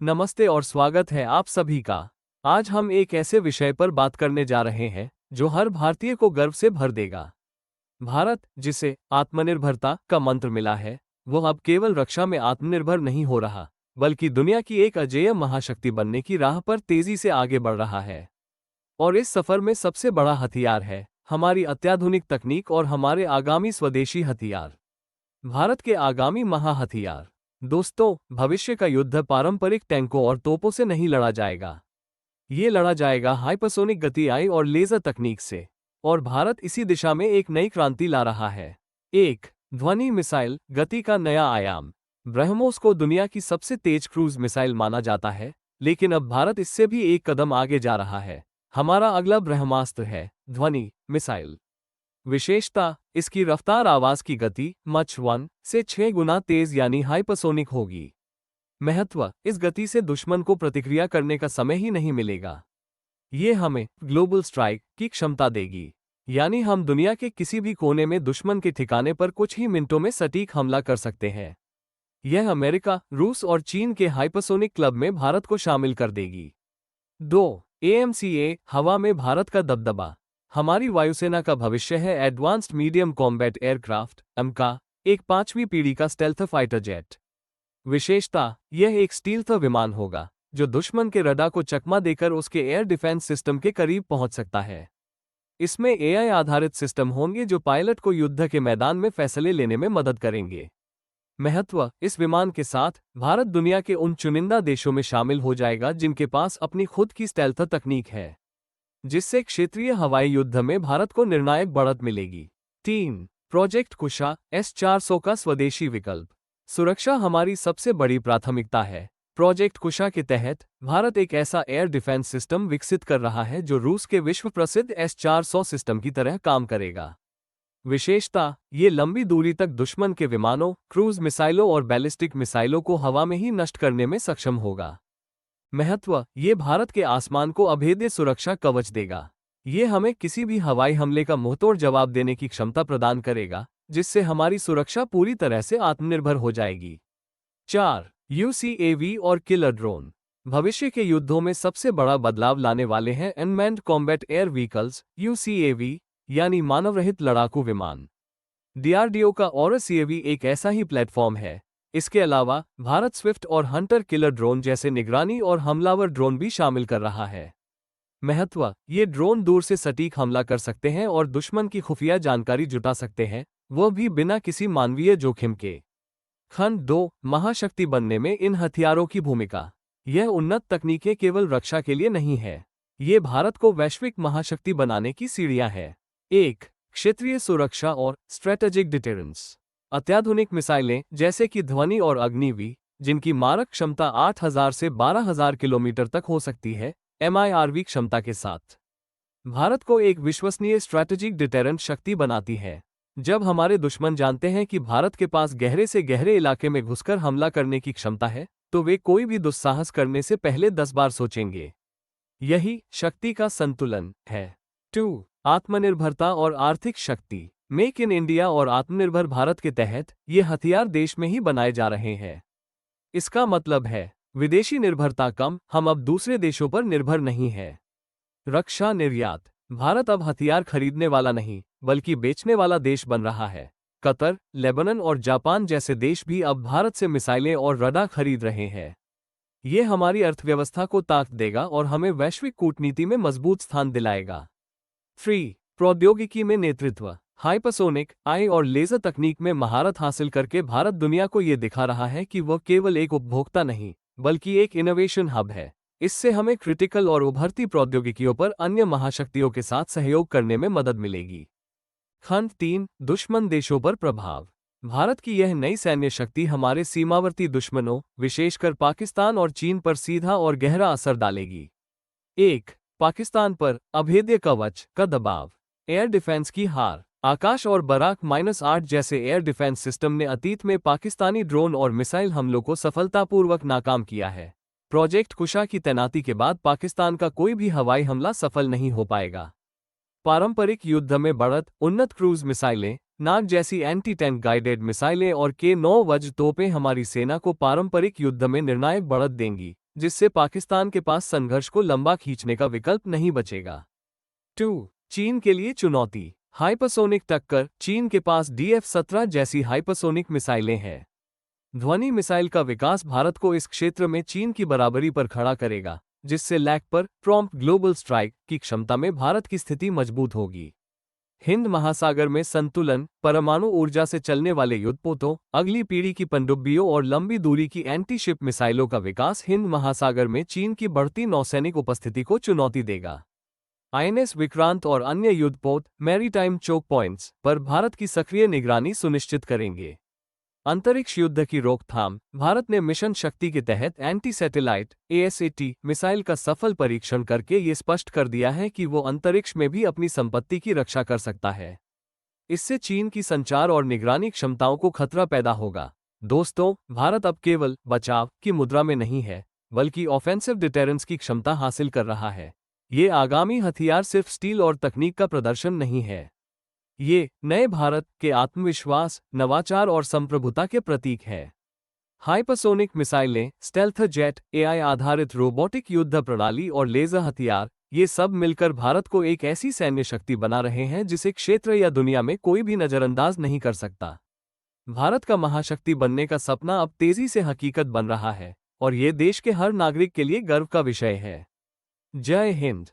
नमस्ते और स्वागत है आप सभी का। आज हम एक ऐसे विषय पर बात करने जा रहे हैं जो हर भारतीय को गर्व से भर देगा। भारत, जिसे आत्मनिर्भरता का मंत्र मिला है, वो अब केवल रक्षा में आत्मनिर्भर नहीं हो रहा, बल्कि दुनिया की एक अजेय महाशक्ति बनने की राह पर तेजी से आगे बढ़ रहा है। और इस सफर में सबसे बड़ा हथियार है हमारी अत्याधुनिक तकनीक और हमारे आगामी स्वदेशी हथियार। भारत के आगामी महाहथियार। दोस्तों, भविष्य का युद्ध पारंपरिक टैंकों और तोपों से नहीं लड़ा जाएगा। ये लड़ा जाएगा हाइपरसोनिक गति आई और लेजर तकनीक से। और भारत इसी दिशा में एक नई क्रांति ला रहा है। एक ध्वनि मिसाइल, गति का नया आयाम। ब्रह्मोस को दुनिया की सबसे तेज क्रूज मिसाइल माना जाता है, लेकिन अब भारत इससे भी एक कदम आगे जा रहा है। हमारा अगला ब्रह्मास्त्र है ध्वनि मिसाइल। विशेषता, इसकी रफ्तार आवाज की गति मच 1 से 6 गुना तेज यानी हाइपरसोनिक होगी। महत्व, इस गति से दुश्मन को प्रतिक्रिया करने का समय ही नहीं मिलेगा। ये हमें ग्लोबल स्ट्राइक की क्षमता देगी, यानी हम दुनिया के किसी भी कोने में दुश्मन के ठिकाने पर कुछ ही मिनटों में सटीक हमला कर सकते हैं। यह अमेरिका, रूस और चीन के हाइपरसोनिक क्लब में भारत को शामिल कर देगी। 2. AMCA, हवा में भारत का दबदबा। हमारी वायुसेना का भविष्य है एडवांस्ड मीडियम कॉम्बैट एयरक्राफ्ट एमका, एक 5वीं पीढ़ी का स्टेल्थ फाइटर जेट। विशेषता, यह एक स्टील्थ विमान होगा जो दुश्मन के रडार को चकमा देकर उसके एयर डिफेंस सिस्टम के करीब पहुंच सकता है। इसमें AI आधारित सिस्टम होंगे जो पायलट को युद्ध के मैदान में फैसले लेने में मदद करेंगे। महत्व, इस विमान के साथ भारत दुनिया के उन चुनिंदा देशों में शामिल हो जाएगा जिनके पास अपनी खुद की स्टेल्थ तकनीक है, जिससे क्षेत्रीय हवाई युद्ध में भारत को निर्णायक बढ़त मिलेगी। 3. प्रोजेक्ट कुशा, S-400 का स्वदेशी विकल्प। सुरक्षा हमारी सबसे बड़ी प्राथमिकता है। प्रोजेक्ट कुशा के तहत भारत एक ऐसा एयर डिफेंस सिस्टम विकसित कर रहा है जो रूस के विश्व प्रसिद्ध S-400 सिस्टम की तरह काम करेगा। विशेषता, ये लंबी दूरी तक दुश्मन के विमानों, क्रूज मिसाइलों और बैलिस्टिक मिसाइलों को हवा में ही नष्ट करने में सक्षम होगा। महत्व, ये भारत के आसमान को अभेद्य सुरक्षा कवच देगा। ये हमें किसी भी हवाई हमले का मुंहतोड़ जवाब देने की क्षमता प्रदान करेगा, जिससे हमारी सुरक्षा पूरी तरह से आत्मनिर्भर हो जाएगी। 4. UCAV और किलर ड्रोन। भविष्य के युद्धों में सबसे बड़ा बदलाव लाने वाले हैं unmanned combat air vehicles, UCAV, यानी मानव रहित लड़ाकू विमान। DRDO का ऑरस CAV एक ऐसा ही प्लेटफॉर्म है। इसके अलावा भारत स्विफ्ट और हंटर किलर ड्रोन जैसे निगरानी और हमलावर ड्रोन भी शामिल कर रहा है। महत्व, ये ड्रोन दूर से सटीक हमला कर सकते हैं और दुश्मन की खुफिया जानकारी जुटा सकते हैं, वह भी बिना किसी मानवीय जोखिम के। खंड 2, महाशक्ति बनने में इन हथियारों की भूमिका। यह उन्नत तकनीकें केवल रक्षा के लिए नहीं है, ये भारत को वैश्विक महाशक्ति बनाने की सीढ़ियां हैं। 1. क्षेत्रीय सुरक्षा और स्ट्रेटेजिक डिटेरेंस। अत्याधुनिक मिसाइलें जैसे कि ध्वनि और अग्निवी, जिनकी मारक क्षमता 8,000 से 12,000 किलोमीटर तक हो सकती है, MIRV क्षमता के साथ भारत को एक विश्वसनीय स्ट्रैटेजिक डिटेरेंट शक्ति बनाती है। जब हमारे दुश्मन जानते हैं कि भारत के पास गहरे से गहरे इलाके में घुसकर हमला करने की क्षमता है, तो वे कोई भी दुस्साहस करने से पहले 10 बार सोचेंगे। यही शक्ति का संतुलन है। 2. आत्मनिर्भरता और आर्थिक शक्ति। मेक इन इंडिया और आत्मनिर्भर भारत के तहत ये हथियार देश में ही बनाए जा रहे हैं। इसका मतलब है विदेशी निर्भरता कम, हम अब दूसरे देशों पर निर्भर नहीं हैं। रक्षा निर्यात। भारत अब हथियार खरीदने वाला नहीं, बल्कि बेचने वाला देश बन रहा है। कतर, लेबनान और जापान जैसे देश भी अब भारत से मिसाइलें और रडार खरीद रहे हैं। ये हमारी अर्थव्यवस्था को ताकत देगा और हमें वैश्विक कूटनीति में मजबूत स्थान दिलाएगा। 3. प्रौद्योगिकी में नेतृत्व। हाइपरसोनिक, आई और लेजर तकनीक में महारत हासिल करके भारत दुनिया को ये दिखा रहा है कि वह केवल एक उपभोक्ता नहीं, बल्कि एक इनोवेशन हब है। इससे हमें क्रिटिकल और उभरती प्रौद्योगिकियों पर अन्य महाशक्तियों के साथ सहयोग करने में मदद मिलेगी। खंड 3, दुश्मन देशों पर प्रभाव। भारत की यह नई सैन्य शक्ति हमारे सीमावर्ती दुश्मनों, विशेषकर पाकिस्तान और चीन पर सीधा और गहरा असर डालेगी। 1. पाकिस्तान पर अभेद्य कवच का दबाव। एयर डिफेंस की हार। आकाश और बराक -8 जैसे एयर डिफेंस सिस्टम ने अतीत में पाकिस्तानी ड्रोन और मिसाइल हमलों को सफलतापूर्वक नाकाम किया है। प्रोजेक्ट कुशा की तैनाती के बाद पाकिस्तान का कोई भी हवाई हमला सफल नहीं हो पाएगा। पारंपरिक युद्ध में बढ़त, उन्नत क्रूज मिसाइलें, नाग जैसी एंटी टैंक गाइडेड मिसाइलें और K-9 वज्र तोपें हमारी सेना को पारंपरिक युद्ध में निर्णायक बढ़त देंगी, जिससे पाकिस्तान के पास संघर्ष को लंबा खींचने का विकल्प नहीं बचेगा। 2. चीन के लिए चुनौती। हाइपरसोनिक टक्कर। चीन के पास DF-17 जैसी हाइपरसोनिक मिसाइलें हैं। ध्वनि मिसाइल का विकास भारत को इस क्षेत्र में चीन की बराबरी पर खड़ा करेगा, जिससे लैक पर प्रॉम्प्ट ग्लोबल स्ट्राइक की क्षमता में भारत की स्थिति मजबूत होगी। हिंद महासागर में संतुलन। परमाणु ऊर्जा से चलने वाले युद्धपोतों, अगली पीढ़ी की पनडुब्बियों और लंबी दूरी की एंटी शिप मिसाइलों का विकास हिंद महासागर में चीन की बढ़ती नौसैनिक उपस्थिति को चुनौती देगा। INS विक्रांत और अन्य युद्धपोत मैरीटाइम चोक पॉइंट्स पर भारत की सक्रिय निगरानी सुनिश्चित करेंगे। अंतरिक्ष युद्ध की रोकथाम। भारत ने मिशन शक्ति के तहत एंटी सैटेलाइट ASAT मिसाइल का सफल परीक्षण करके ये स्पष्ट कर दिया है कि वो अंतरिक्ष में भी अपनी संपत्ति की रक्षा कर सकता है। इससे चीन की संचार और निगरानी क्षमताओं को खतरा पैदा होगा। दोस्तों, भारत अब केवल बचाव की मुद्रा में नहीं है, बल्कि ऑफेंसिव डिटेरेंस की क्षमता हासिल कर रहा है। ये आगामी हथियार सिर्फ स्टील और तकनीक का प्रदर्शन नहीं है, ये नए भारत के आत्मविश्वास, नवाचार और संप्रभुता के प्रतीक है। हाइपरसोनिक मिसाइलें, स्टेल्थ जेट, AI आधारित रोबोटिक युद्ध प्रणाली और लेजर हथियार, ये सब मिलकर भारत को एक ऐसी सैन्य शक्ति बना रहे हैं जिसे क्षेत्र या दुनिया में कोई भी नजरअंदाज नहीं कर सकता। भारत का महाशक्ति बनने का सपना अब तेजी से हकीकत बन रहा है, और ये देश के हर नागरिक के लिए गर्व का विषय है। जय हिंद।